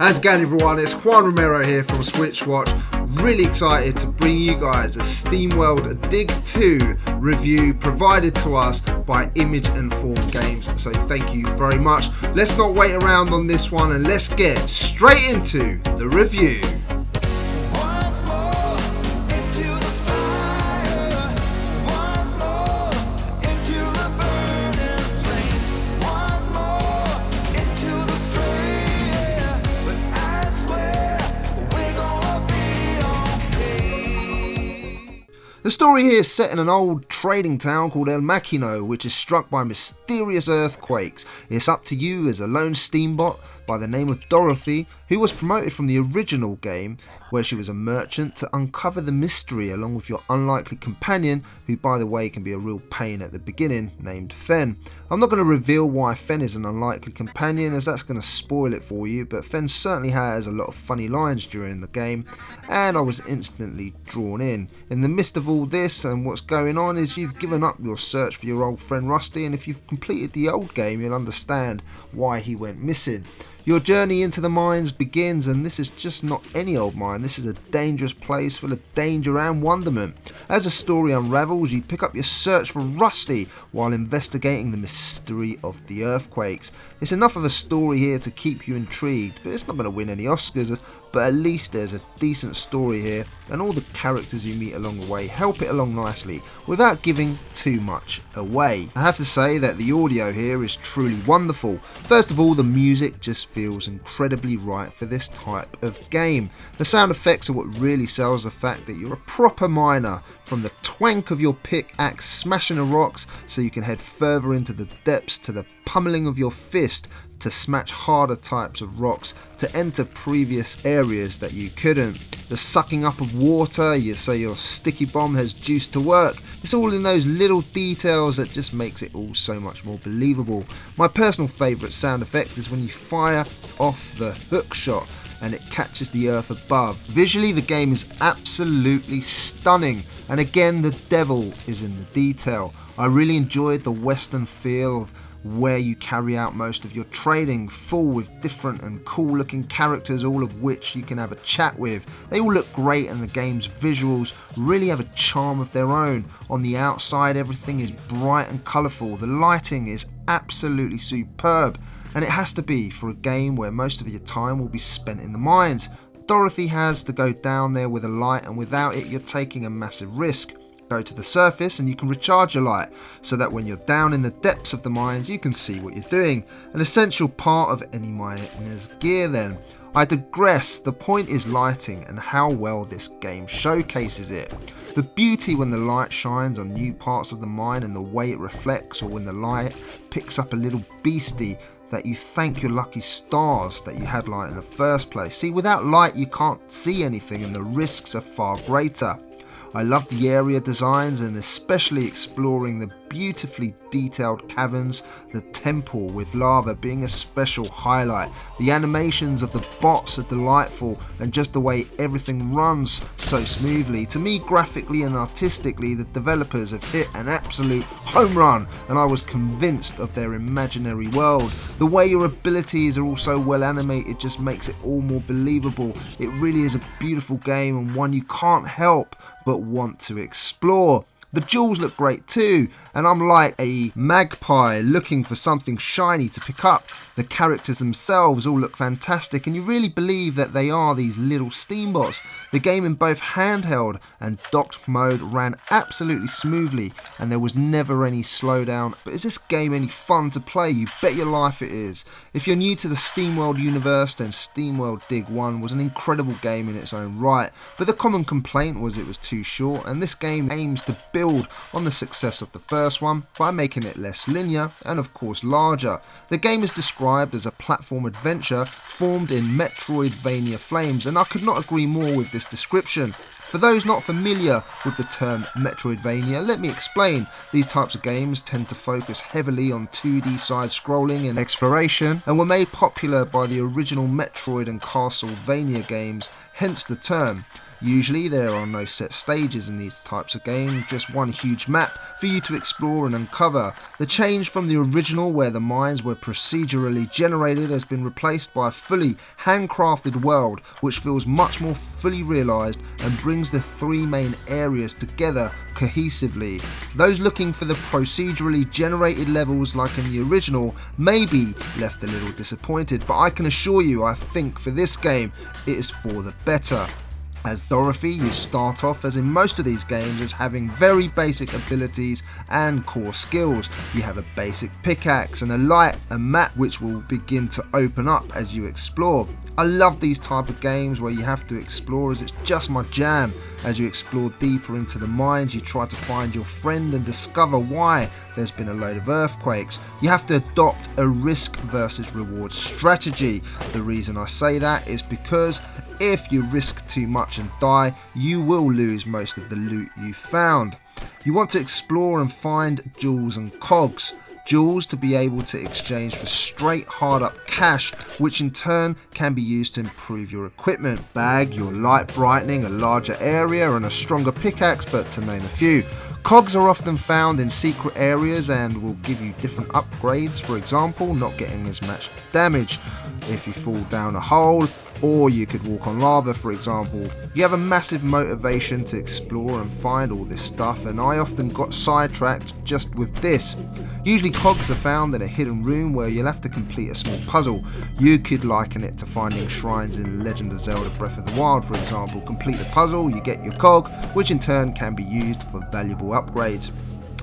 How's it going, everyone? It's Juan Romero here from SwitchWatch. Really excited to bring you guys a SteamWorld Dig 2 review provided to us by Image and Form Games. So thank you very much. Let's not wait around on this one and let's get straight into the review. The story here is set in an old trading town called El Maquino, which is struck by mysterious earthquakes. It's up to you as a lone steambot by the name of Dorothy, who was promoted from the original game, where she was a merchant, to uncover the mystery along with your unlikely companion, who by the way can be a real pain at the beginning, named Fen. I'm not going to reveal why Fen is an unlikely companion, as that's going to spoil it for you, but Fen certainly has a lot of funny lines during the game, and I was instantly drawn in. In the midst of all this and what's going on is you've given up your search for your old friend Rusty, and if you've completed the old game you'll understand why he went missing. Your journey into the mines begins, and this is just not any old mine. This is a dangerous place full of danger and wonderment. As the story unravels, you pick up your search for Rusty while investigating the mystery of the earthquakes. It's enough of a story here to keep you intrigued, but it's not going to win any Oscars, but at least there's a decent story here, and all the characters you meet along the way help it along nicely without giving too much away. I have to say that the audio here is truly wonderful. First of all, the music just feels incredibly right for this type of game. The sound effects are what really sells the fact that you're a proper miner, from the twank of your pickaxe smashing the rocks so you can head further into the depths, to the pummeling of your fist to smash harder types of rocks to enter previous areas that you couldn't. The sucking up of water, so your sticky bomb has juice to work. It's all in those little details that just makes it all so much more believable. My personal favourite sound effect is when you fire off the hook shot and it catches the earth above. Visually, the game is absolutely stunning, and again the devil is in the detail. I really enjoyed the western feel of where you carry out most of your trading, full with different and cool looking characters, all of which you can have a chat with. They all look great, and the game's visuals really have a charm of their own. On the outside, everything is bright and colourful. The lighting is absolutely superb, and it has to be for a game where most of your time will be spent in the mines. Dorothy has to go down there with a light, and without it you're taking a massive risk. Go to the surface and you can recharge your light, so that when you're down in the depths of the mines you can see what you're doing. An essential part of any miner's gear then. I digress, the point is lighting and how well this game showcases it. The beauty when the light shines on new parts of the mine and the way it reflects, or when the light picks up a little beastie that you thank your lucky stars that you had light in the first place. See, without light you can't see anything and the risks are far greater. I love the area designs, and especially exploring the beautifully detailed caverns, the temple with lava being a special highlight. The animations of the bots are delightful, and just the way everything runs so smoothly. To me, graphically and artistically, the developers have hit an absolute home run, and I was convinced of their imaginary world. The way your abilities are also well animated just makes it all more believable. It really is a beautiful game, and one you can't help but want to explore. The jewels look great too, and I'm like a magpie looking for something shiny to pick up. The characters themselves all look fantastic, and you really believe that they are these little steambots. The game in both handheld and docked mode ran absolutely smoothly, and there was never any slowdown. But is this game any fun to play? You bet your life it is. If you're new to the SteamWorld universe, then SteamWorld Dig 1 was an incredible game in its own right, but the common complaint was it was too short, and this game aims to build on the success of the first one by making it less linear and of course larger. The game is described as a platform adventure formed in Metroidvania flames, and I could not agree more with this description. For those not familiar with the term Metroidvania, let me explain. These types of games tend to focus heavily on 2D side-scrolling and exploration, and were made popular by the original Metroid and Castlevania games, hence the term. Usually there are no set stages in these types of games, just one huge map for you to explore and uncover. The change from the original where the mines were procedurally generated has been replaced by a fully handcrafted world which feels much more fully realised and brings the three main areas together cohesively. Those looking for the procedurally generated levels like in the original may be left a little disappointed, but I can assure you I think for this game it is for the better. As Dorothy, you start off, as in most of these games, as having very basic abilities and core skills. You have a basic pickaxe and a light, a map which will begin to open up as you explore. I love these type of games where you have to explore, as it's just my jam. As you explore deeper into the mines, you try to find your friend and discover why there's been a load of earthquakes. You have to adopt a risk versus reward strategy. The reason I say that is because if you risk too much and die, you will lose most of the loot you found. You want to explore and find jewels and cogs. Jewels to be able to exchange for straight hard up cash, which in turn can be used to improve your equipment. Bag, your light brightening, a larger area and a stronger pickaxe, but to name a few. Cogs are often found in secret areas and will give you different upgrades, for example not getting as much damage if you fall down a hole, or you could walk on lava, for example. You have a massive motivation to explore and find all this stuff, and I often got sidetracked just with this. Usually cogs are found in a hidden room where you'll have to complete a small puzzle. You could liken it to finding shrines in Legend of Zelda Breath of the Wild, for example. Complete the puzzle, you get your cog, which in turn can be used for valuable upgrades.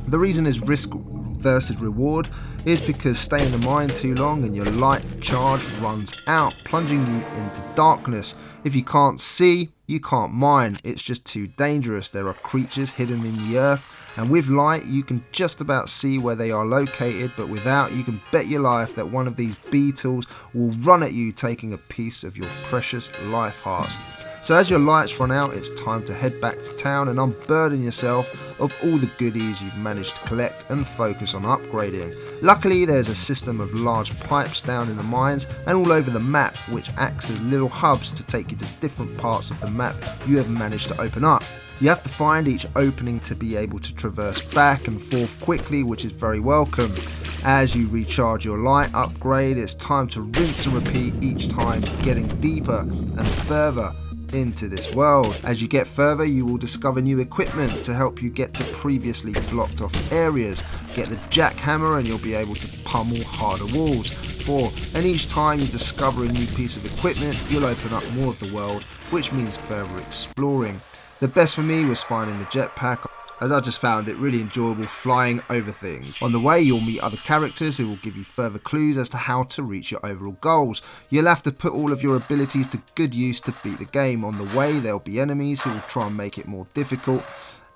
The reason is risk versus reward is because staying in the mine too long and your light charge runs out, plunging you into darkness. If you can't see, you can't mine. It's just too dangerous. There are creatures hidden in the earth, and with light you can just about see where they are located, but without, you can bet your life that one of these beetles will run at you, taking a piece of your precious life hearts. So as your lights run out, it's time to head back to town and unburden yourself of all the goodies you've managed to collect and focus on upgrading. Luckily there's a system of large pipes down in the mines and all over the map which acts as little hubs to take you to different parts of the map you have managed to open up. You have to find each opening to be able to traverse back and forth quickly, which is very welcome. As you recharge your light upgrade, it's time to rinse and repeat each time, getting deeper and further into this world. As you get further, you will discover new equipment to help you get to previously blocked off areas. Get the jackhammer and you'll be able to pummel harder walls. 4. And each time you discover a new piece of equipment, you'll open up more of the world, which means further exploring. The best for me was finding the jetpack, as I just found it really enjoyable flying over things. On the way you'll meet other characters who will give you further clues as to how to reach your overall goals. You'll have to put all of your abilities to good use to beat the game. On the way there'll be enemies who will try and make it more difficult,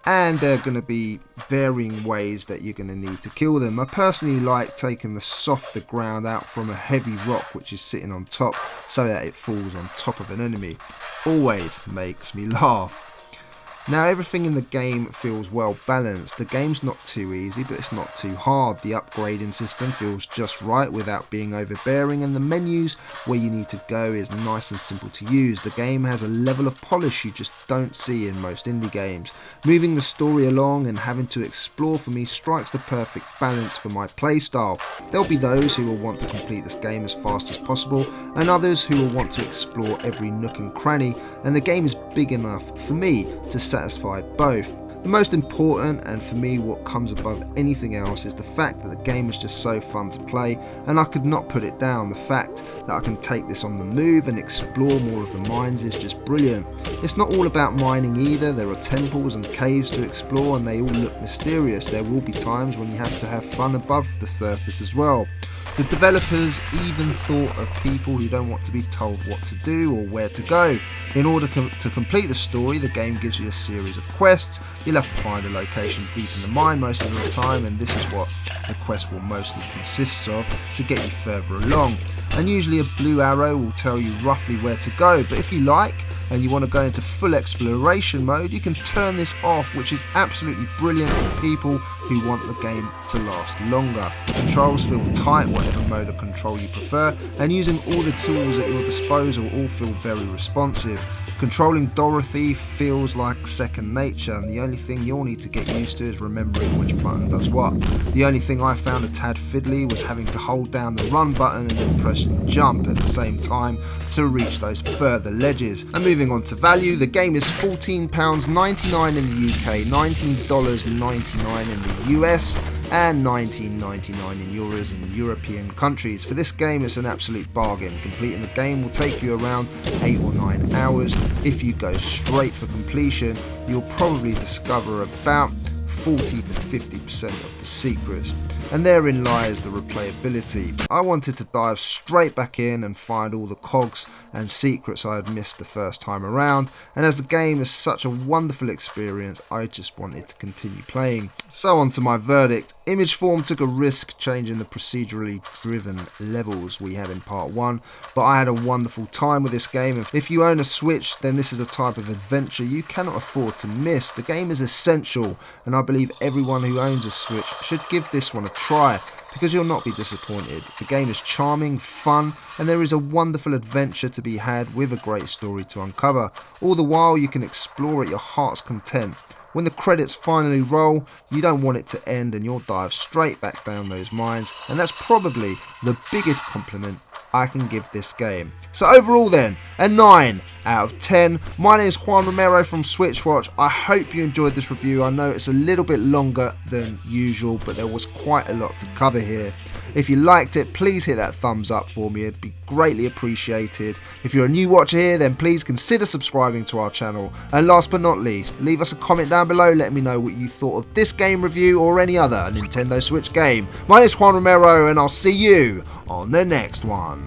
and there are going to be varying ways that you're going to need to kill them. I personally like taking the softer ground out from a heavy rock which is sitting on top so that it falls on top of an enemy. Always makes me laugh. Now everything in the game feels well balanced. The game's not too easy, but it's not too hard. The upgrading system feels just right without being overbearing, and the menus where you need to go is nice and simple to use. The game has a level of polish you just don't see in most indie games. Moving the story along and having to explore for me strikes the perfect balance for my playstyle. There'll be those who will want to complete this game as fast as possible, and others who will want to explore every nook and cranny, and the game is big enough for me to satisfy both. The most important, and for me what comes above anything else, is the fact that the game is just so fun to play, and I could not put it down. The fact that I can take this on the move and explore more of the mines is just brilliant. It's not all about mining either. There are temples and caves to explore, and they all look mysterious. There will be times when you have to have fun above the surface as well. The developers even thought of people who don't want to be told what to do or where to go. In order to complete the story, the game gives you a series of quests. You'll have to find a location deep in the mine most of the time, and this is what the quest will mostly consist of to get you further along. and usually a blue arrow will tell you roughly where to go, but if you like and you want to go into full exploration mode, you can turn this off, which is absolutely brilliant for people who want the game to last longer. The controls feel tight, whatever mode of control you prefer, and using all the tools at your disposal all feel very responsive. Controlling Dorothy feels like second nature, and the only thing you'll need to get used to is remembering which button does what. The only thing I found a tad fiddly was having to hold down the run button and then press jump at the same time to reach those further ledges. And moving on to value, the game is £14.99 in the UK, $19.99 in the US, and $19.99 in euros in European countries. For this game, it's an absolute bargain. Completing the game will take you around 8 or 9 hours. If you go straight for completion, you'll probably discover about 40 to 50% of the secrets, and therein lies the replayability. I wanted to dive straight back in and find all the cogs and secrets I had missed the first time around, and as the game is such a wonderful experience, I just wanted to continue playing. So on to my verdict. Imageform took a risk changing the procedurally driven levels we had in part 1, but I had a wonderful time with this game. If you own a Switch, then this is a type of adventure you cannot afford to miss. The game is essential, and I believe everyone who owns a Switch should give this one a try, because you'll not be disappointed. The game is charming, fun, and there is a wonderful adventure to be had with a great story to uncover. All the while you can explore at your heart's content. When the credits finally roll, you don't want it to end and you'll dive straight back down those mines, and that's probably the biggest compliment I can give this game. So overall then, a 9 out of 10. My name is Juan Romero from SwitchWatch. I hope you enjoyed this review. I know it's a little bit longer than usual, but there was quite a lot to cover here. If you liked it, please hit that thumbs up for me. It'd be greatly appreciated. If you're a new watcher here, then please consider subscribing to our channel. And last but not least, leave us a comment down below. Let me know what you thought of this game review or any other Nintendo Switch game. My name is Juan Romero, and I'll see you on the next one.